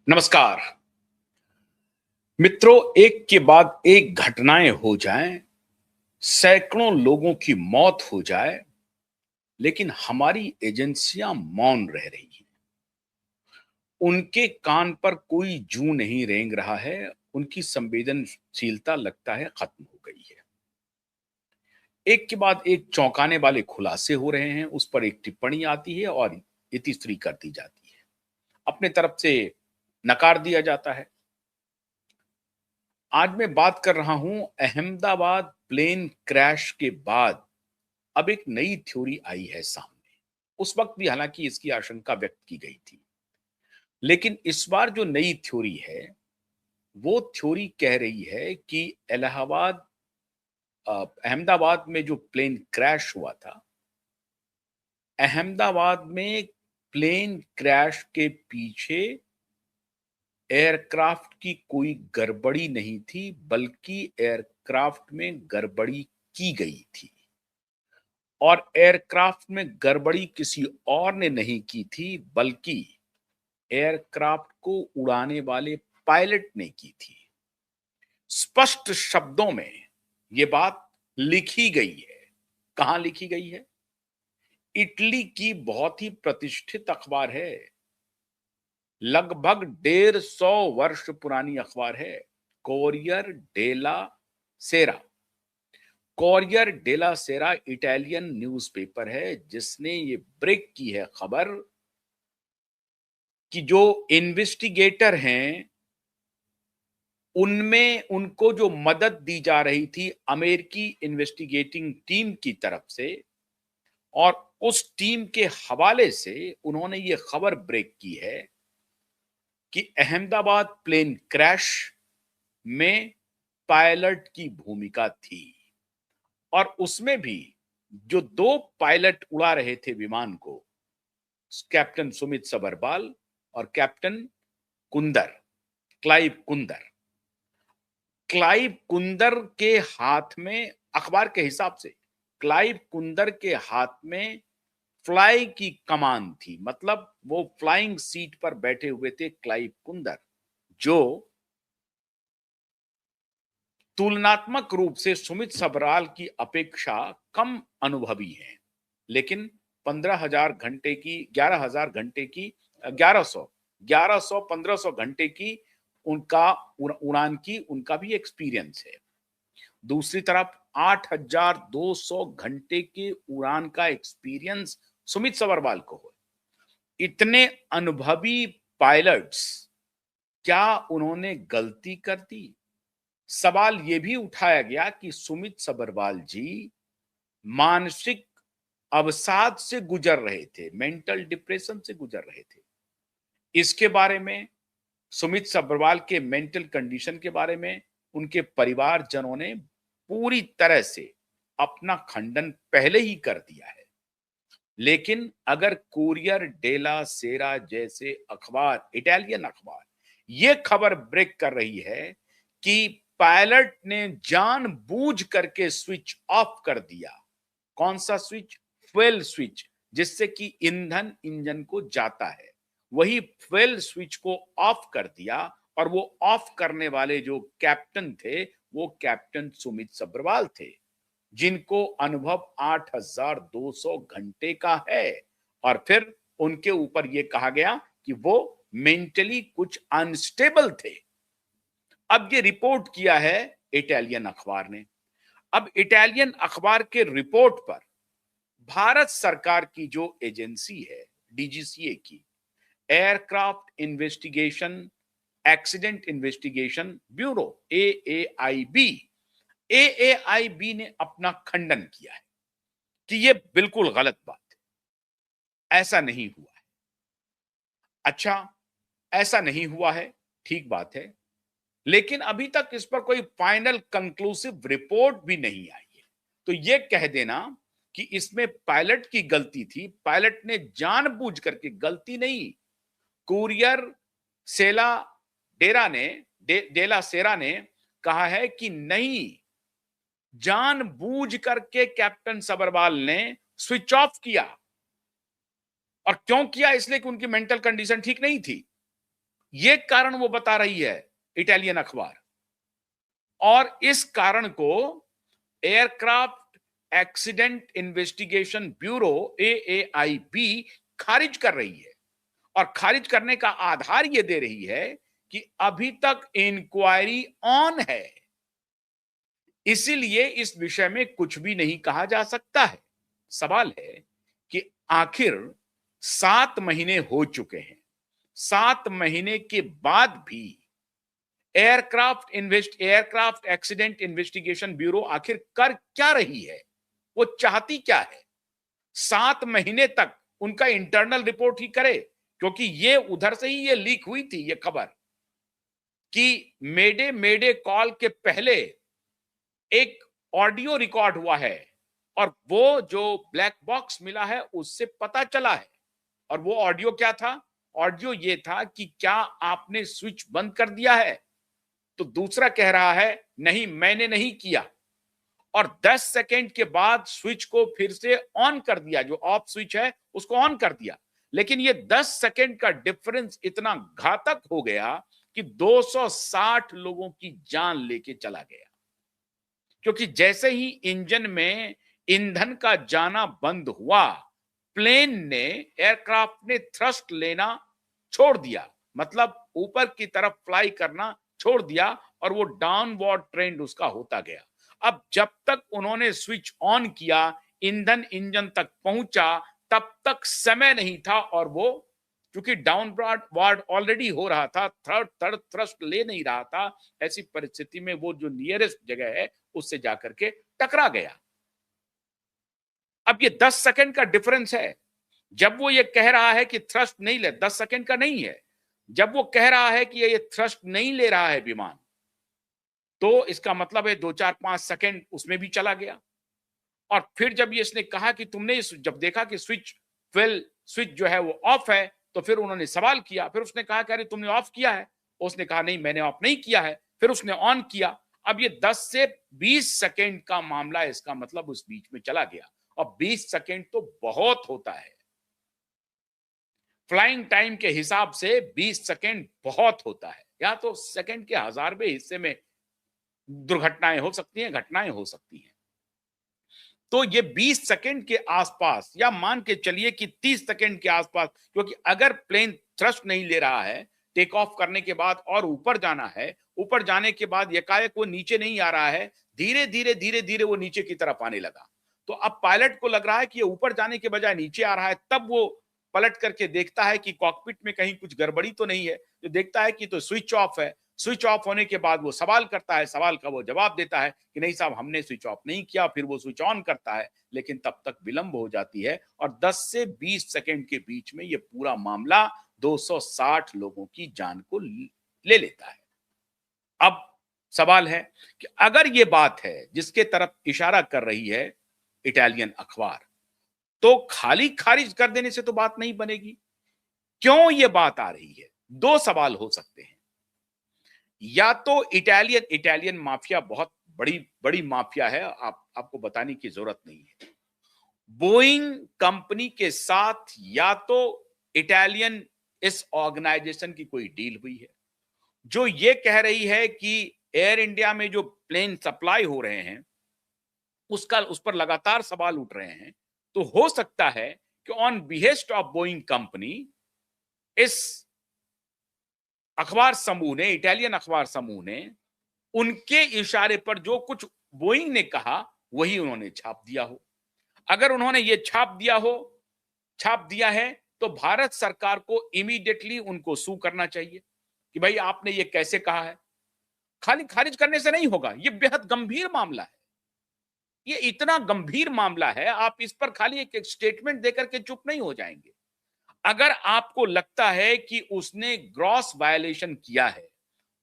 नमस्कार मित्रों। एक के बाद एक घटनाएं हो जाएं, सैकड़ों लोगों की मौत हो जाए, लेकिन हमारी एजेंसियां मौन रह रही हैं। उनके कान पर कोई जूं नहीं रेंग रहा है। उनकी संवेदनशीलता लगता है खत्म हो गई है। एक के बाद एक चौंकाने वाले खुलासे हो रहे हैं, उस पर एक टिप्पणी आती है और इतिश्री कर दी जाती है, अपने तरफ से नकार दिया जाता है। आज मैं बात कर रहा हूं अहमदाबाद प्लेन क्रैश के बाद अब एक नई थ्योरी आई है सामने। उस वक्त भी हालांकि इसकी आशंका व्यक्त की गई थी, लेकिन इस बार जो नई थ्योरी है वो थ्योरी कह रही है कि अहमदाबाद में जो प्लेन क्रैश हुआ था, अहमदाबाद में प्लेन क्रैश के पीछे एयरक्राफ्ट की कोई गड़बड़ी नहीं थी, बल्कि एयरक्राफ्ट में गड़बड़ी की गई थी। और एयरक्राफ्ट में गड़बड़ी किसी और ने नहीं की थी, बल्कि एयरक्राफ्ट को उड़ाने वाले पायलट ने की थी। स्पष्ट शब्दों में यह बात लिखी गई है। कहां लिखी गई है? इटली की बहुत ही प्रतिष्ठित अखबार है, लगभग 150 वर्ष पुरानी अखबार है, कोरियर डेला सेरा। कोरियर डेला सेरा इटालियन न्यूज़पेपर है, जिसने ये ब्रेक की है खबर कि जो इन्वेस्टिगेटर हैं उनमें उनको जो मदद दी जा रही थी अमेरिकी इन्वेस्टिगेटिंग टीम की तरफ से, और उस टीम के हवाले से उन्होंने ये खबर ब्रेक की है कि अहमदाबाद प्लेन क्रैश में पायलट की भूमिका थी। और उसमें भी जो दो पायलट उड़ा रहे थे विमान को, कैप्टन सुमित सबरवाल और कैप्टन कुंदर, क्लाइव कुंदर। क्लाइव कुंदर के हाथ में, अखबार के हिसाब से क्लाइव कुंदर के हाथ में फ्लाई की कमान थी। मतलब वो फ्लाइंग सीट पर बैठे हुए थे क्लाइव कुंदर, जो तुलनात्मक रूप से सुमित सबरवाल की अपेक्षा कम अनुभवी हैं। लेकिन 15,000 घंटे की, 11,000 घंटे की, 1100 1500 घंटे की उनका उड़ान की उनका भी एक्सपीरियंस है। दूसरी तरफ 8,200 घंटे के उड़ान का एक्सपीरियंस सुमित सबरवाल को हो। इतने अनुभवी पायलट्स, क्या उन्होंने गलती कर दी? सवाल यह भी उठाया गया कि सुमित सबरवाल जी मानसिक अवसाद से गुजर रहे थे, मेंटल डिप्रेशन से गुजर रहे थे। इसके बारे में, सुमित सबरवाल के मेंटल कंडीशन के बारे में उनके परिवारजनों ने पूरी तरह से अपना खंडन पहले ही कर दिया है। लेकिन अगर कोरियर डेला सेरा जैसे अखबार, इटालियन अखबार, यह खबर ब्रेक कर रही है कि पायलट ने जानबूझ करके स्विच ऑफ कर दिया। कौन सा स्विच? फ्यूल स्विच, जिससे कि ईंधन इंजन को जाता है, वही फ्यूल स्विच को ऑफ कर दिया। और वो ऑफ करने वाले जो कैप्टन थे वो कैप्टन सुमित सबरवाल थे, जिनको अनुभव 8,200 घंटे का है। और फिर उनके ऊपर यह कहा गया कि वो मेंटली कुछ अनस्टेबल थे। अब ये रिपोर्ट किया है इटालियन अखबार ने। अब इटालियन अखबार के रिपोर्ट पर भारत सरकार की जो एजेंसी है, डीजीसीए की, aircraft investigation accident investigation bureau, AAIB, AAIB ने अपना खंडन किया है कि यह बिल्कुल गलत बात है, ऐसा नहीं हुआ है। अच्छा, ऐसा नहीं हुआ है, ठीक बात है, लेकिन अभी तक इस पर कोई फाइनल कंक्लूसिव रिपोर्ट भी नहीं आई है। तो यह कह देना कि इसमें पायलट की गलती थी, पायलट ने जानबूझ करके, गलती नहीं, कुरियर सेला डेरा ने डेला सेरा ने कहा है कि नहीं, जानबूझ करके कैप्टन सबरवाल ने स्विच ऑफ किया। और क्यों किया? इसलिए कि उनकी मेंटल कंडीशन ठीक नहीं थी। ये कारण वो बता रही है इटालियन अखबार, और इस कारण को aircraft accident investigation bureau AAIB खारिज कर रही है, और खारिज करने का आधार ये दे रही है कि अभी तक इंक्वायरी ऑन है, इसीलिए इस विषय में कुछ भी नहीं कहा जा सकता है। सवाल है कि आखिर 7 महीने हो चुके हैं, 7 महीने के बाद भी एयरक्राफ्ट एक्सीडेंट इन्वेस्टिगेशन ब्यूरो आखिर कर क्या रही है, वो चाहती क्या है? 7 महीने तक उनका इंटरनल रिपोर्ट ही करे, क्योंकि ये उधर से ही ये लीक हुई थी ये खबर कि मेडे मेडे कॉल के पहले एक ऑडियो रिकॉर्ड हुआ है, और वो जो ब्लैक बॉक्स मिला है उससे पता चला है। और वो ऑडियो क्या था? ऑडियो ये था कि क्या आपने स्विच बंद कर दिया है? तो दूसरा कह रहा है नहीं, मैंने नहीं किया, और 10 सेकेंड के बाद स्विच को फिर से ऑन कर दिया, जो ऑफ स्विच है उसको ऑन कर दिया। लेकिन ये 10 सेकेंड का डिफरेंस इतना घातक हो गया कि 260 लोगों की जान लेके चला गया, क्योंकि जैसे ही इंजन में ईंधन का जाना बंद हुआ, प्लेन ने, एयरक्राफ्ट ने थ्रस्ट लेना छोड़ दिया, मतलब ऊपर की तरफ फ्लाई करना छोड़ दिया, और वो डाउनवर्ड ट्रेंड उसका होता गया। अब जब तक उन्होंने स्विच ऑन किया, ईंधन इंजन तक पहुंचा, तब तक समय नहीं था, और वो क्योंकि डाउनवर्ड ऑलरेडी हो रहा था, थर्ड थ्रस्ट ले नहीं रहा था, ऐसी परिस्थिति में वो जो नियरेस्ट जगह है उससे जाकर के टकरा गया। अब ये 10 सेकंड का डिफरेंस है। जब वो ये कह रहा है कि थ्रस्ट नहीं ले, 10 सेकंड का नहीं है, जब वो कह रहा है कि ये थ्रस्ट नहीं ले रहा है विमान, तो इसका मतलब है 2-4-5 सेकंड उसमें भी चला गया। और फिर जब ये इसने कहा कि तुमने जब देखा कि स्विच जो है वो ऑफ है, तो फिर उन्होंने सवाल किया, फिर उसने कहा कि अरे तुमने ऑफ किया है? उसने कहा नहीं, मैंने ऑफ नहीं किया है। फिर उसने ऑन किया। अब ये 10 से 20 सेकंड का मामला है, इसका मतलब उस बीच में चला गया, और 20 सेकंड तो बहुत होता है। फ्लाइंग टाइम के हिसाब से 20 सेकंड बहुत होता है, या तो सेकंड के 1000वें हिस्से में दुर्घटनाएं हो सकती हैं, घटनाएं हो सकती हैं। तो ये 20 सेकंड के आसपास, या मान के चलिए कि 30 सेकंड के आसपास, क्योंकि अगर प्लेन थ्रस्ट नहीं ले रहा है, टेक ऑफ करने के बाद और ऊपर जाना है, ऊपर जाने के बाद एकाएक वो नीचे नहीं आ रहा है, धीरे धीरे वो नीचे की तरफ आने लगा। तो अब पायलट को लग रहा है कि ये ऊपर जाने के बजाय नीचे आ रहा है, तब वो पलट करके देखता है कि कॉकपिट में कहीं कुछ गड़बड़ी तो नहीं है, तो देखता है कि तो स्विच ऑफ है। स्विच ऑफ होने के बाद वो सवाल करता है, सवाल का वो जवाब देता है कि नहीं साहब, हमने स्विच ऑफ नहीं किया। फिर वो स्विच ऑन करता है, लेकिन तब तक विलंब हो जाती है, और 10 से 20 सेकंड के बीच में ये पूरा मामला 260 लोगों की जान को ले लेता है। अब सवाल है कि अगर ये बात है जिसके तरफ इशारा कर रही है इटालियन अखबार, तो खाली खारिज कर देने से तो बात नहीं बनेगी। क्यों ये बात आ रही है? 2 सवाल हो सकते हैं। या तो इटालियन माफिया बहुत बड़ी बड़ी माफिया है, आपको बताने की जरूरत नहीं है। बोइंग कंपनी के साथ या तो इटालियन इस ऑर्गेनाइजेशन की कोई डील हुई है, जो ये कह रही है कि एयर इंडिया में जो प्लेन सप्लाई हो रहे हैं उस पर लगातार सवाल उठ रहे हैं। तो हो सकता है कि on behest of Boeing company, इस अखबार समूह ने, इटालियन अखबार समूह ने, उनके इशारे पर जो कुछ बोइंग ने कहा वही उन्होंने छाप दिया हो। अगर उन्होंने ये छाप दिया है, तो भारत सरकार को इमीडिएटली उनको सू करना चाहिए कि भाई आपने ये कैसे कहा है। खाली खारिज करने से नहीं होगा, ये बेहद गंभीर मामला है। ये इतना गंभीर मामला है, आप इस पर खाली एक स्टेटमेंट देकर के चुप नहीं हो जाएंगे। अगर आपको लगता है कि उसने ग्रॉस वायलेशन किया है,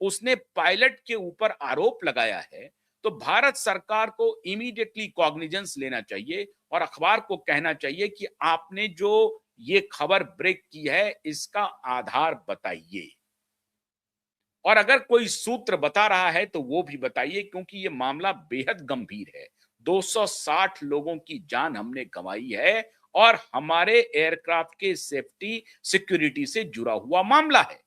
उसने पायलट के ऊपर आरोप लगाया है, तो भारत सरकार को इमीडिएटली कॉग्निजेंस लेना चाहिए, और अखबार को कहना चाहिए कि आपने जो ये खबर ब्रेक की है इसका आधार बताइए, और अगर कोई सूत्र बता रहा है तो वो भी बताइए, क्योंकि ये मामला बेहद गंभीर है। 260 लोगों की जान हमने गंवाई है, और हमारे एयरक्राफ्ट के सेफ्टी सिक्योरिटी से जुड़ा हुआ मामला है।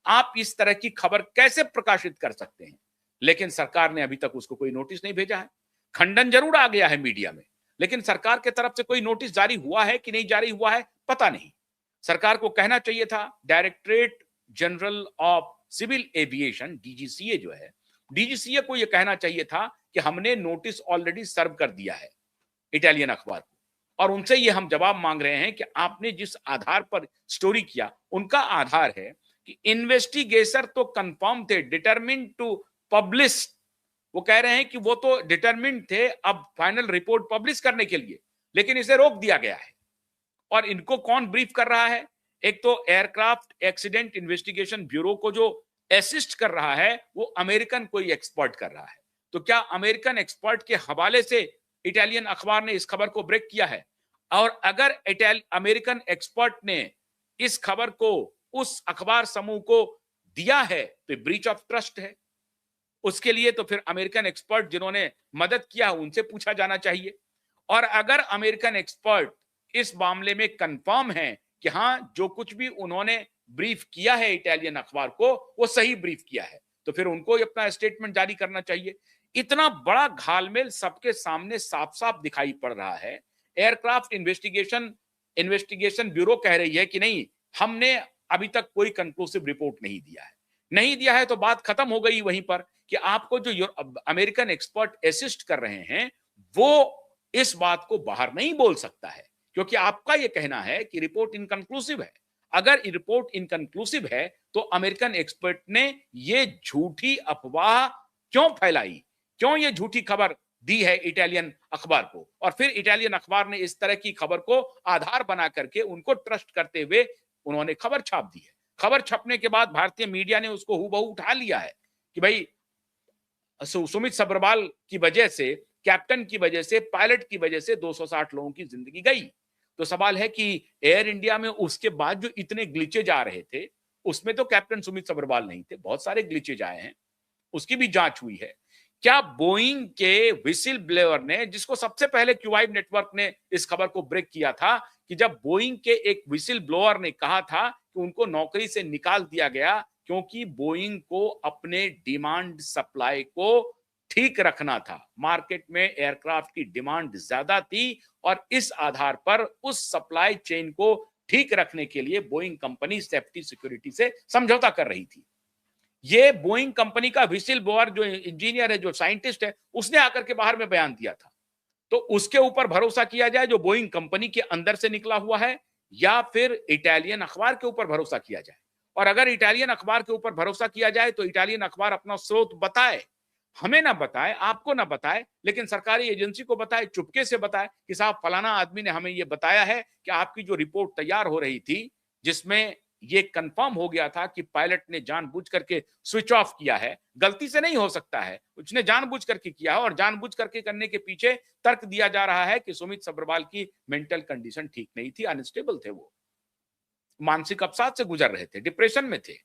आप इस तरह की खबर कैसे प्रकाशित कर सकते हैं? लेकिन सरकार ने अभी तक उसको कोई नोटिस नहीं भेजा है। खंडन जरूर आ गया है मीडिया में, लेकिन सरकार की तरफ से कोई नोटिस जारी हुआ है कि नहीं जारी हुआ है, पता नहीं। सरकार को कहना चाहिए था, directorate general of civil aviation, DGCA जो है, डीजीसीए को यह कहना चाहिए था कि हमने नोटिस ऑलरेडी सर्व कर दिया है इटालियन अखबार को, और उनसे ये हम जवाब मांग रहे हैं कि आपने जिस आधार पर स्टोरी किया, उनका आधार है कि इन्वेस्टिगेशन तो कंफर्म थे, डिटरमिन्ड टू पब्लिश। वो कह रहे हैं कि वो तो डिटरमिन्ड थे अब फाइनल रिपोर्ट पब्लिश करने के लिए, लेकिन इसे रोक दिया गया है। और इनको कौन ब्रीफ कर रहा है? एक तो एयरक्राफ्ट एक्सीडेंट इन्वेस्टिगेशन ब्यूरो को जो असिस्ट कर रहा है, वो अमेरिकन कोई एक्सपर्ट कर रहा है। तो क्या अमेरिकन एक्सपर्ट के हवाले से इटालियन अखबार ने इस खबर को ब्रेक किया है? और अगर अमेरिकन एक्सपर्ट ने इस खबर को उस अखबार समूह को दिया है तो ब्रीच ऑफ ट्रस्ट है। उसके लिए तो फिर अमेरिकन एक्सपर्ट जिन्होंने मदद किया उनसे पूछा जाना चाहिए। और अगर अमेरिकन एक्सपर्ट इस मामले में कंफर्म है कि हां, जो कुछ भी उन्होंने ब्रीफ किया है इटालियन अखबार को, वो सही ब्रीफ किया है, तो फिर उनको अपना स्टेटमेंट जारी करना चाहिए। इतना बड़ा घालमेल सबके सामने साफ साफ दिखाई पड़ रहा है। एयरक्राफ्ट इन्वेस्टिगेशन ब्यूरो कह रही है कि नहीं, हमने अभी तक कोई कंक्लूसिव रिपोर्ट नहीं दिया है। नहीं दिया है तो बात खत्म हो गई वहीं पर कि आपको जो अमेरिकन एक्सपर्ट असिस्ट कर रहे हैं, वो इस बात को बाहर नहीं बोल सकता है, क्योंकि आपका यह कहना है कि रिपोर्ट इनकंक्लूसिव है। अगर रिपोर्ट इनकंक्लूसिव है तो अमेरिकन एक्सपर्ट ने यह झूठी अफवाह क्यों फैलाई, क्यों यह झूठी खबर दी है इटालियन अखबार को, और फिर इटालियन अखबार ने इस तरह की खबर को आधार बना करके उनको ट्रस्ट करते हुए उन्होंने खबर छाप दी है। खबर छपने के बाद भारतीय मीडिया ने उसको हूबहू उठा लिया है कि भाई सुमित सब्रवाल की वजह से, कैप्टन की वजह से, पायलट की वजह से 260 लोगों की जिंदगी गई। तो सवाल है कि एयर इंडिया में उसके बाद जो इतने ग्लिचेज आ रहे थे, उसमें तो कैप्टन सुमित सब्रवाल नहीं थे, बहुत सारे ग्लिचेज आए हैं, उसकी भी जांच हुई है। क्या बोइंग के व्हिसिल ब्लोअर ने, जिसको सबसे पहले क्यूआई नेटवर्क ने इस खबर को ब्रेक किया था, कि जब बोइंग के एक व्हिसिल ब्लोअर ने कहा था कि उनको नौकरी से निकाल दिया गया क्योंकि बोइंग को अपने डिमांड सप्लाई को ठीक रखना था, मार्केट में एयरक्राफ्ट की डिमांड ज्यादा थी और इस आधार पर उस सप्लाई चेन को ठीक रखने के लिए बोइंग कंपनी सेफ्टी सिक्योरिटी से समझौता कर रही थी। ये बोइंग कंपनी का व्हिसिल ब्लोअर जो इंजीनियर है, जो साइंटिस्ट है, उसने आकर के बाहर में बयान दिया था। तो उसके ऊपर भरोसा किया जाए जो बोइंग कंपनी के अंदर से निकला हुआ है, या फिर इटालियन अखबार के ऊपर भरोसा किया जाए? और अगर इटालियन अखबार के ऊपर भरोसा किया जाए तो इटालियन अखबार अपना स्रोत बताए, हमें ना बताए, आपको ना बताए, लेकिन सरकारी एजेंसी को बताए, चुपके से बताए कि साहब फलाना आदमी ने हमें यह बताया है कि आपकी जो रिपोर्ट तैयार हो रही थी, जिसमें ये कंफर्म हो गया था कि पायलट ने जानबूझ करके स्विच ऑफ किया है, गलती से नहीं हो सकता है, उसने जानबूझ करके किया है, और जानबूझ करके करने के पीछे तर्क दिया जा रहा है कि सुमित सब्रवाल की मेंटल कंडीशन ठीक नहीं थी, अनस्टेबल थे, वो मानसिक अवसाद से गुजर रहे थे, डिप्रेशन में थे।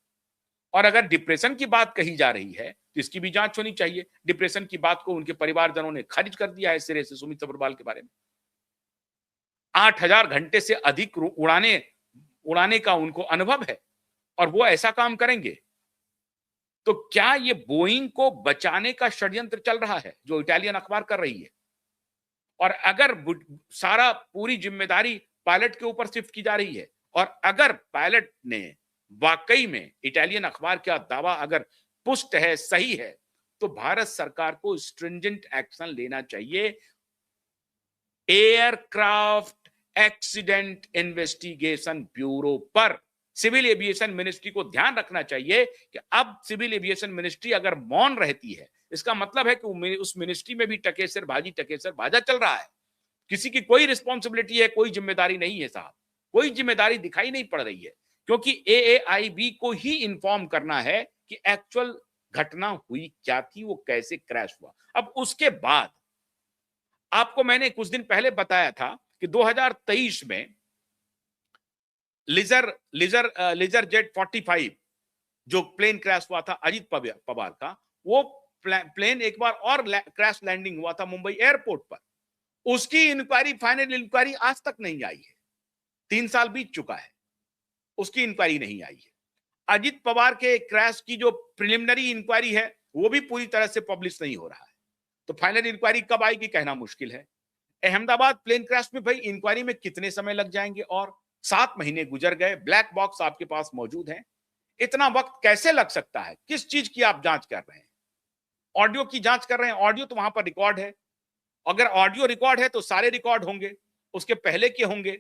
और अगर डिप्रेशन की बात कही जा रही है तो इसकी भी जांच होनी चाहिए। डिप्रेशन की बात को उनके परिवारजनों ने खारिज कर दिया है सिरे से सुमित सब्रवाल के बारे में। 8000 घंटे से अधिक उड़ाने का उनको अनुभव है और वो ऐसा काम करेंगे। तो क्या ये बोइंग को बचाने का षड्यंत्र चल रहा है जो इटालियन अखबार कर रही है? और अगर सारा पूरी जिम्मेदारी पायलट के ऊपर शिफ्ट की जा रही है, और अगर पायलट ने वाकई में इटालियन अखबार का दावा अगर पुष्ट है, सही है, तो भारत सरकार को स्ट्रिंजेंट एक्शन लेना चाहिए एयरक्राफ्ट एक्सीडेंट इन्वेस्टिगेशन ब्यूरो पर। सिविल एविएशन मिनिस्ट्री को ध्यान रखना चाहिए कि अब सिविल एविएशन मिनिस्ट्री अगर मौन रहती है, इसका मतलब है कि उस मिनिस्ट्री में भी टकेसर भाजा चल रहा है। किसी की कोई रिस्पॉन्सिबिलिटी है, कोई जिम्मेदारी नहीं है साहब, कोई जिम्मेदारी दिखाई नहीं पड़ रही है, क्योंकि एएआईबी को ही इन्फॉर्म करना है कि एक्चुअल घटना हुई क्या थी, वो कैसे क्रैश हुआ। अब उसके बाद आपको मैंने कुछ दिन पहले बताया था कि 2023 में लिजर जेट 45 जो प्लेन क्रैश हुआ था अजीत पवार का, वो प्लेन एक बार और क्रैश लैंडिंग हुआ था मुंबई एयरपोर्ट पर। उसकी इंक्वायरी, फाइनल इंक्वायरी आज तक नहीं आई है। 3 साल बीत चुका है, उसकी इंक्वायरी नहीं आई है। अजित पवार के क्रैश की जो प्रिलिमिनरी इंक्वायरी है वो भी पूरी तरह से पब्लिश नहीं हो रहा है, तो फाइनल इंक्वायरी कब आएगी कहना मुश्किल है। अहमदाबाद प्लेन क्रैश में भाई इंक्वायरी में कितने समय लग जाएंगे, और 7 महीने गुजर गए, ब्लैक बॉक्स आपके पास मौजूद है, इतना वक्त कैसे लग सकता है? किस चीज की आप जांच कर रहे हैं? ऑडियो की जांच कर रहे हैं, ऑडियो तो वहां पर रिकॉर्ड है, अगर ऑडियो रिकॉर्ड है तो सारे रिकॉर्ड होंगे, उसके पहले के होंगे,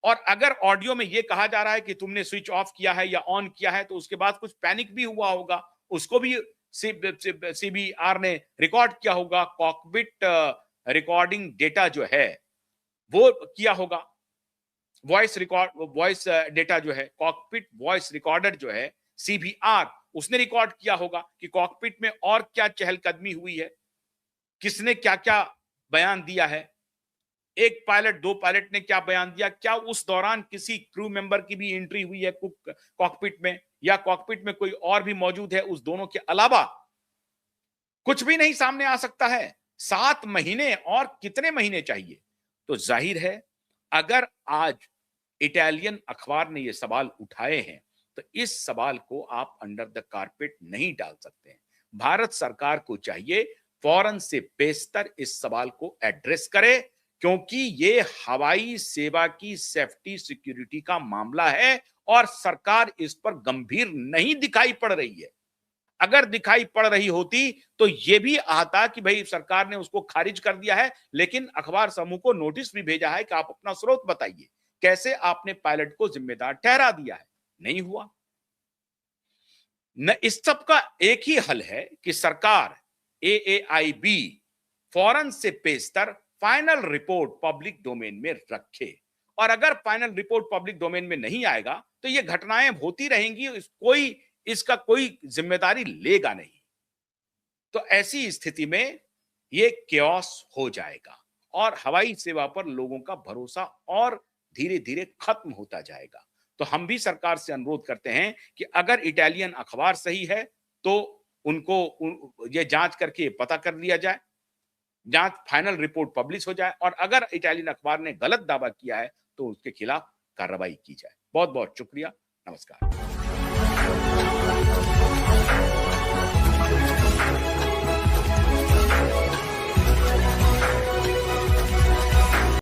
और अगर ऑडियो में यह कहा जा रहा है कि तुमने स्विच ऑफ किया है या ऑन किया है तो उसके बाद कुछ पैनिक भी हुआ होगा, उसको भी सीबीआर ने रिकॉर्ड किया होगा, कॉकपिट रिकॉर्डिंग डेटा जो है वो किया होगा, वॉइस डेटा जो है, कॉकपिट वॉइस रिकॉर्डर जो है सीबीआर, उसने रिकॉर्ड किया होगा कि कॉकपिट में और क्या चहलकदमी हुई है, किसने क्या क्या बयान दिया है, एक पायलट, 2 पायलट ने क्या बयान दिया, क्या उस दौरान किसी क्रू मेंबर की भी एंट्री हुई है कॉकपिट में, या कॉकपिट में कोई और भी मौजूद है उस दोनों के अलावा? कुछ भी नहीं सामने आ सकता है। 7 महीने और कितने महीने चाहिए? तो जाहिर है अगर आज इटालियन अखबार ने ये सवाल उठाए हैं तो इस सवाल को आप अंडर द कारपेट नहीं डाल सकते हैं। भारत सरकार को चाहिए फौरन से बेशतर इस सवाल को एड्रेस करे, क्योंकि ये हवाई सेवा की सेफ्टी सिक्योरिटी का मामला है और सरकार इस पर गंभीर नहीं दिखाई पड़ रही है। अगर दिखाई पड़ रही होती तो यह भी आता कि भाई सरकार ने उसको खारिज कर दिया है, लेकिन अखबार समूह को नोटिस भी भेजा है कि आप अपना स्रोत बताइए, कैसे आपने पायलट को जिम्मेदार ठहरा दिया है। नहीं हुआ। न इस सब का एक ही हल है कि सरकार एएआईबी फौरन से पेशतर फाइनल रिपोर्ट पब्लिक डोमेन में रखे, और अगर फाइनल रिपोर्ट पब्लिक डोमेन में नहीं आएगा तो ये घटनाएं होती रहेंगी, कोई इसका कोई जिम्मेदारी लेगा नहीं। तो ऐसी स्थिति में ये केओस हो जाएगा और हवाई सेवा पर लोगों का भरोसा और धीरे धीरे खत्म होता जाएगा। तो हम भी सरकार से अनुरोध करते हैं कि अगर इटालियन अखबार सही है तो उनको ये जांच करके पता कर लिया जाए, जांच फाइनल रिपोर्ट पब्लिश हो जाए, और अगर इटालियन अखबार ने गलत दावा किया है तो उसके खिलाफ कार्रवाई की जाए। बहुत बहुत शुक्रिया। नमस्कार।